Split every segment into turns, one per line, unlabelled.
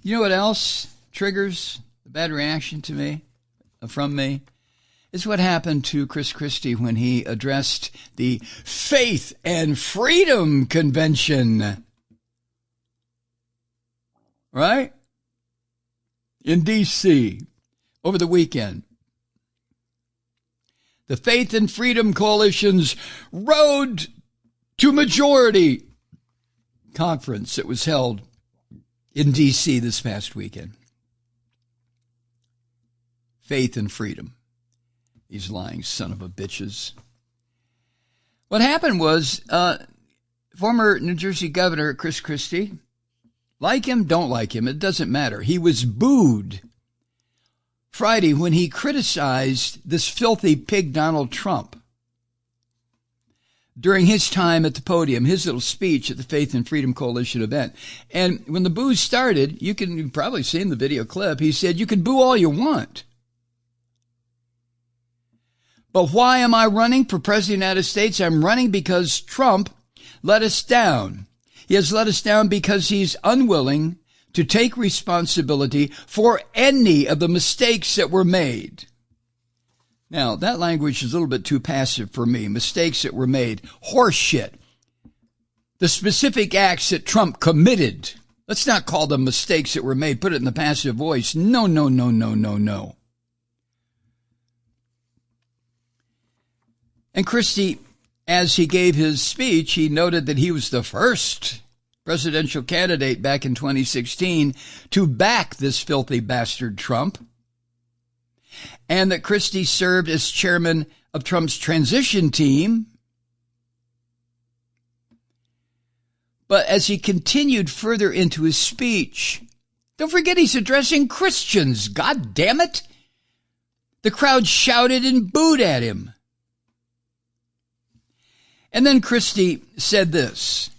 You know what else triggers a bad reaction from me? It's what happened to Chris Christie when he addressed the Faith and Freedom Convention. Right? In D.C. over the weekend. The Faith and Freedom Coalition's Road to Majority conference that was held in D.C. this past weekend. Faith and freedom. These lying son of a bitches. What happened was former New Jersey Governor Chris Christie, like him, don't like him, it doesn't matter. He was booed Friday when he criticized this filthy pig Donald Trump during his time at the podium, his little speech at the Faith and Freedom Coalition event. And when the boos started, you've probably seen the video clip, he said, you can boo all you want. But why am I running for President of the United States? I'm running because Trump let us down. He has let us down because he's unwilling to take responsibility for any of the mistakes that were made. Now, that language is a little bit too passive for me. Mistakes that were made. Horse shit. The specific acts that Trump committed. Let's not call them mistakes that were made. Put it in the passive voice. No, no, no, no, no, no. And Christie, as he gave his speech, he noted that he was the first presidential candidate back in 2016 to back this filthy bastard Trump, and that Christie served as chairman of Trump's transition team. But as he continued further into his speech, don't forget he's addressing Christians, God damn it! The crowd shouted and booed at him. And then Christie said this,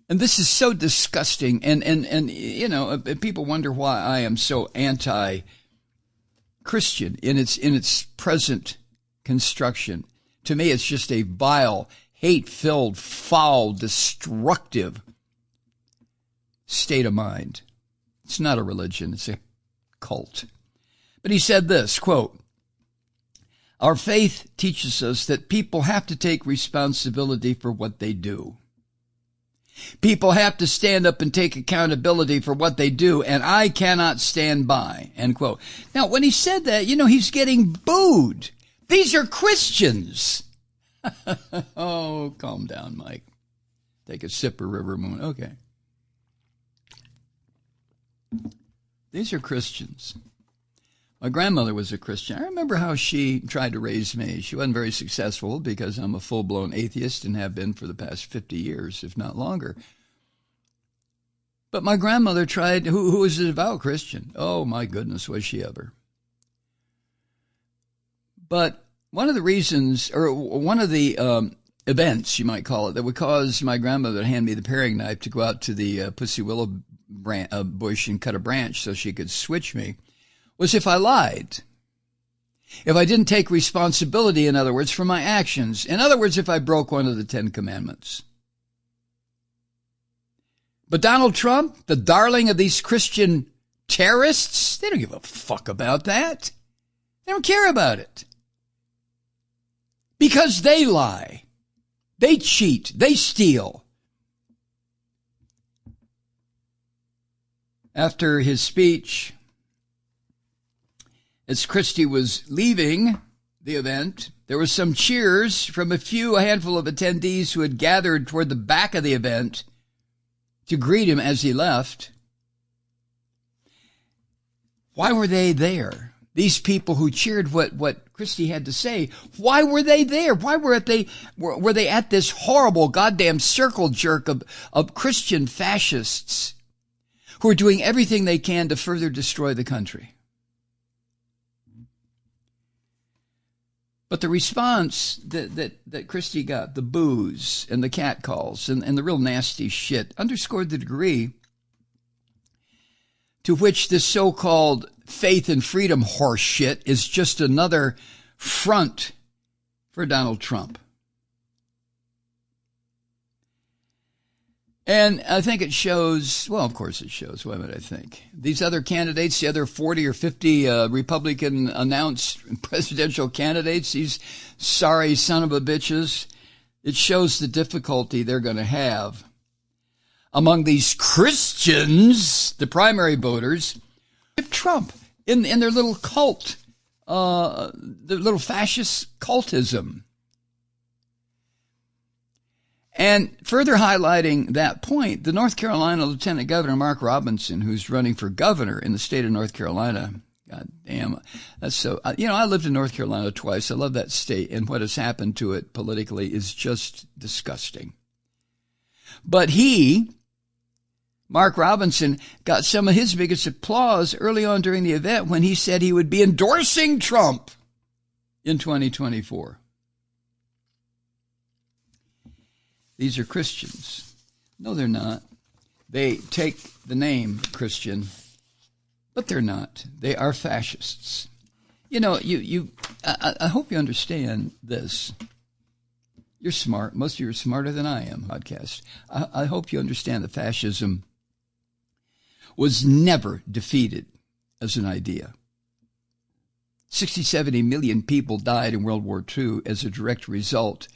and this is so disgusting, and you know, people wonder why I am so anti-Christian in its present construction. To me, it's just a vile, hate-filled, foul, destructive state of mind. It's not a religion, it's a cult. But he said this, quote, our faith teaches us that people have to take responsibility for what they do. People have to stand up and take accountability for what they do, and I cannot stand by, end quote. Now, when he said that, you know, he's getting booed. These are Christians. Oh, calm down, Mike. Take a sip of River Moon. Okay. These are Christians. My grandmother was a Christian. I remember how she tried to raise me. She wasn't very successful because I'm a full-blown atheist and have been for the past 50 years, if not longer. But my grandmother tried, who was a devout Christian. Oh, my goodness, was she ever. But one of the reasons, or one of the events, you might call it, that would cause my grandmother to hand me the paring knife to go out to the pussy willow bush and cut a branch so she could switch me, was if I lied. If I didn't take responsibility, in other words, for my actions. In other words, if I broke one of the 10 Commandments. But Donald Trump, the darling of these Christian terrorists, they don't give a fuck about that. They don't care about it. Because they lie. They cheat. They steal. After his speech, as Christie was leaving the event, there were some cheers from a handful of attendees who had gathered toward the back of the event to greet him as he left. Why were they there? These people who cheered what Christie had to say, why were they there? Why were they at this horrible goddamn circle jerk of Christian fascists who are doing everything they can to further destroy the country? But the response that Christie got, the boos and the catcalls and the real nasty shit, underscored the degree to which this so-called faith and freedom horse shit is just another front for Donald Trump. And I think it shows, well, of course it shows, what would I think? These other candidates, the other 40 or 50 Republican announced presidential candidates, these sorry son of a bitches, it shows the difficulty they're going to have among these Christians, the primary voters, Trump in their little cult, their little fascist cultism. And further highlighting that point, the North Carolina Lieutenant Governor Mark Robinson, who's running for governor in the state of North Carolina, God damn, that's so, I lived in North Carolina twice. I love that state, and what has happened to it politically is just disgusting. But Mark Robinson, got some of his biggest applause early on during the event when he said he would be endorsing Trump in 2024. These are Christians. No, they're not. They take the name Christian, but they're not. They are fascists. I hope you understand this. You're smart. Most of you are smarter than I am, podcast. I hope you understand that fascism was never defeated as an idea. 60, 70 million people died in World War II as a direct result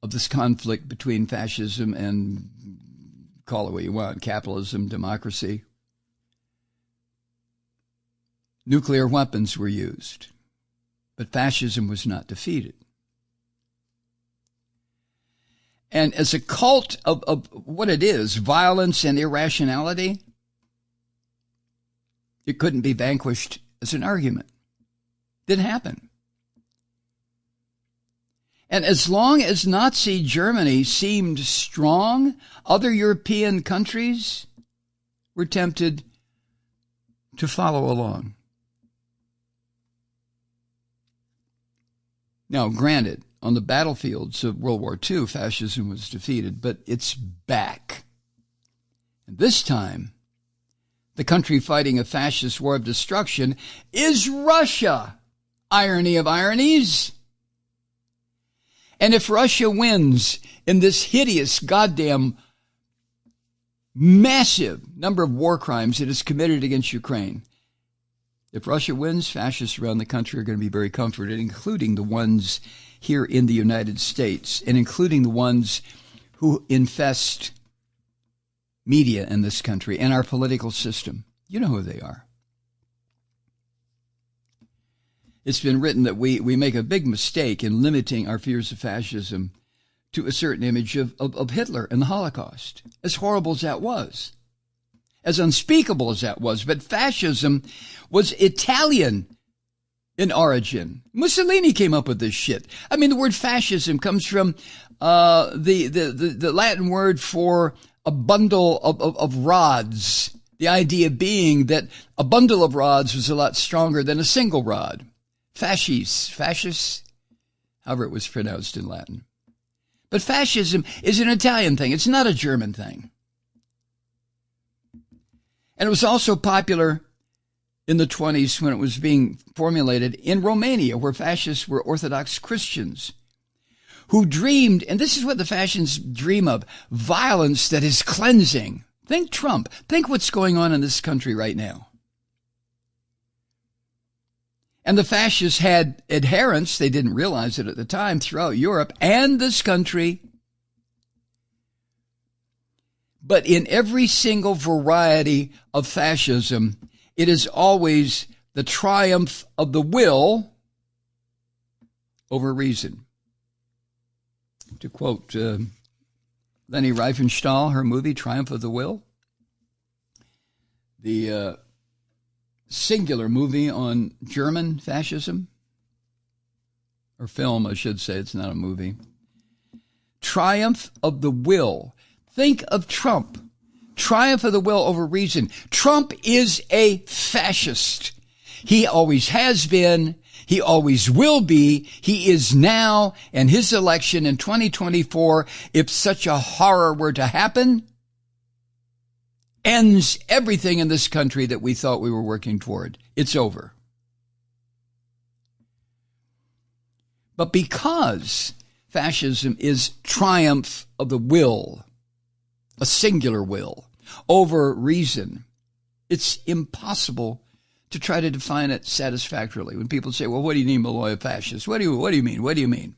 of this conflict between fascism and, call it what you want, capitalism, democracy. Nuclear weapons were used, but fascism was not defeated. And as a cult of what it is, violence and irrationality, it couldn't be vanquished as an argument. Didn't happen. And as long as Nazi Germany seemed strong, other European countries were tempted to follow along. Now, granted, on the battlefields of World War II, fascism was defeated, but it's back. And this time, the country fighting a fascist war of destruction is Russia. Irony of ironies. And if Russia wins in this hideous, goddamn, massive number of war crimes it has committed against Ukraine, if Russia wins, fascists around the country are going to be very comforted, including the ones here in the United States, and including the ones who infest media in this country and our political system. You know who they are. It's been written that we make a big mistake in limiting our fears of fascism to a certain image of Hitler and the Holocaust, as horrible as that was, as unspeakable as that was. But fascism was Italian in origin. Mussolini came up with this shit. I mean, the word fascism comes from the Latin word for a bundle of rods. The idea being that a bundle of rods was a lot stronger than a single rod. Fascis, however it was pronounced in Latin. But fascism is an Italian thing. It's not a German thing. And it was also popular in the 1920s when it was being formulated in Romania, where fascists were Orthodox Christians who dreamed, and this is what the fascists dream of, violence that is cleansing. Think Trump. Think what's going on in this country right now. And the fascists had adherents, they didn't realize it at the time, throughout Europe and this country. But in every single variety of fascism, it is always the triumph of the will over reason. To quote Leni Riefenstahl, her movie, Triumph of the Will, the singular movie on German fascism, or film, I should say, it's not a movie. Triumph of the will. Think of Trump. Triumph of the will over reason. Trump is a fascist. He always has been. He always will be. He is now. And his election in 2024, if such a horror were to happen, ends everything in this country that we thought we were working toward. It's over. But because fascism is triumph of the will a singular will over reason. It's impossible to try to define it satisfactorily. When people say, well, what do you mean, Malloy, a fascist? What do you mean? What do you mean?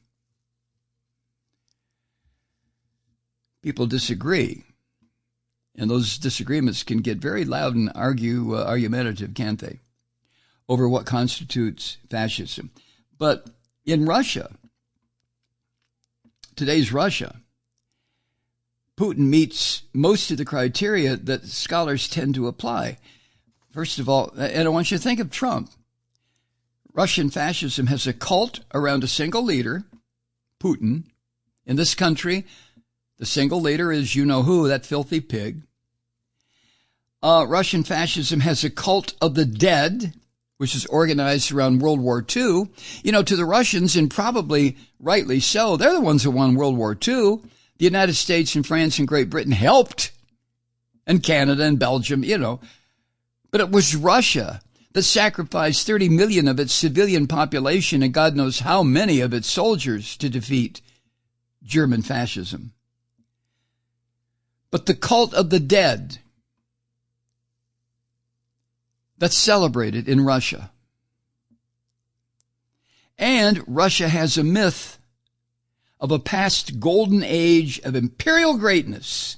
People disagree. And those disagreements can get very loud and argumentative, can't they? Over what constitutes fascism. But in Russia, today's Russia, Putin meets most of the criteria that scholars tend to apply. First of all, and I want you to think of Trump. Russian fascism has a cult around a single leader, Putin. In this country, the single leader is you-know-who, that filthy pig. Russian fascism has a cult of the dead, which is organized around World War II. You know, to the Russians, and probably rightly so, they're the ones who won World War II. The United States and France and Great Britain helped, and Canada and Belgium, you know. But it was Russia that sacrificed 30 million of its civilian population and God knows how many of its soldiers to defeat German fascism. But the cult of the dead that's celebrated in Russia. And Russia has a myth of a past golden age of imperial greatness.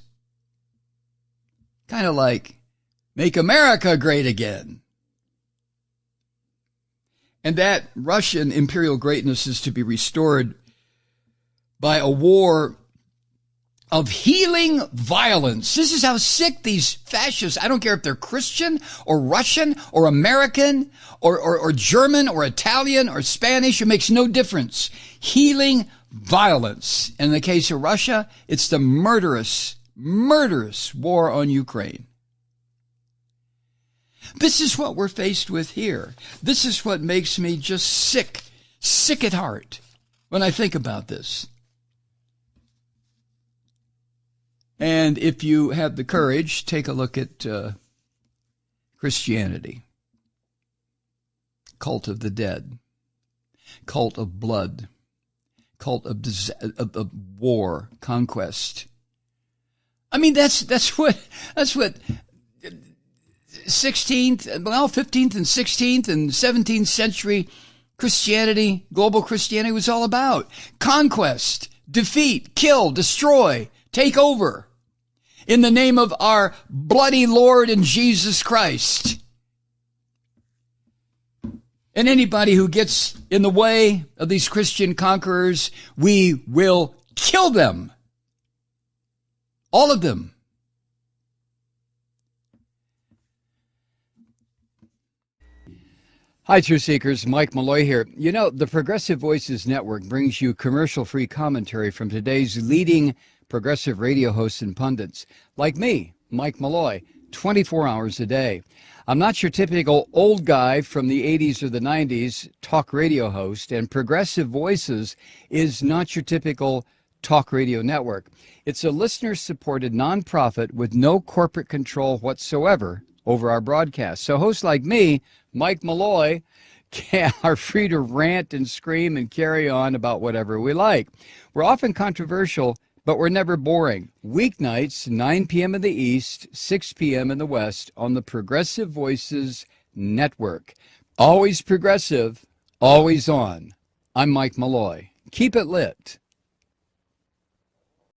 Kind of like, make America great again. And that Russian imperial greatness is to be restored by a war of healing violence. This is how sick these fascists, I don't care if they're Christian or Russian or American or German or Italian or Spanish, it makes no difference. Healing violence. In the case of Russia, it's the murderous war on Ukraine. This is what we're faced with here. This is what makes me just sick at heart when I think about this. And if you have the courage, take a look at Christianity. Cult of the dead. Cult of blood. Cult of war, conquest. I mean, that's what 16th, well, 15th and 16th and 17th century Christianity, global Christianity was all about. Conquest, defeat, kill, destroy, take over in the name of our bloody Lord and Jesus Christ. And anybody who gets in the way of these Christian conquerors, we will kill them. All of them. Hi, Truth Seekers. Mike Malloy here. You know, the Progressive Voices Network brings you commercial-free commentary from today's leading progressive radio hosts and pundits, like me, Mike Malloy, 24 hours a day. I'm not your typical old guy from the 80s or the 90s talk radio host, and Progressive Voices is not your typical talk radio network. It's a listener-supported nonprofit with no corporate control whatsoever over our broadcast. So hosts like me, Mike Malloy, are free to rant and scream and carry on about whatever we like. We're often controversial, but we're never boring. Weeknights, 9 p.m. in the East, 6 p.m. in the West on the Progressive Voices Network. Always progressive, always on. I'm Mike Malloy. Keep it lit.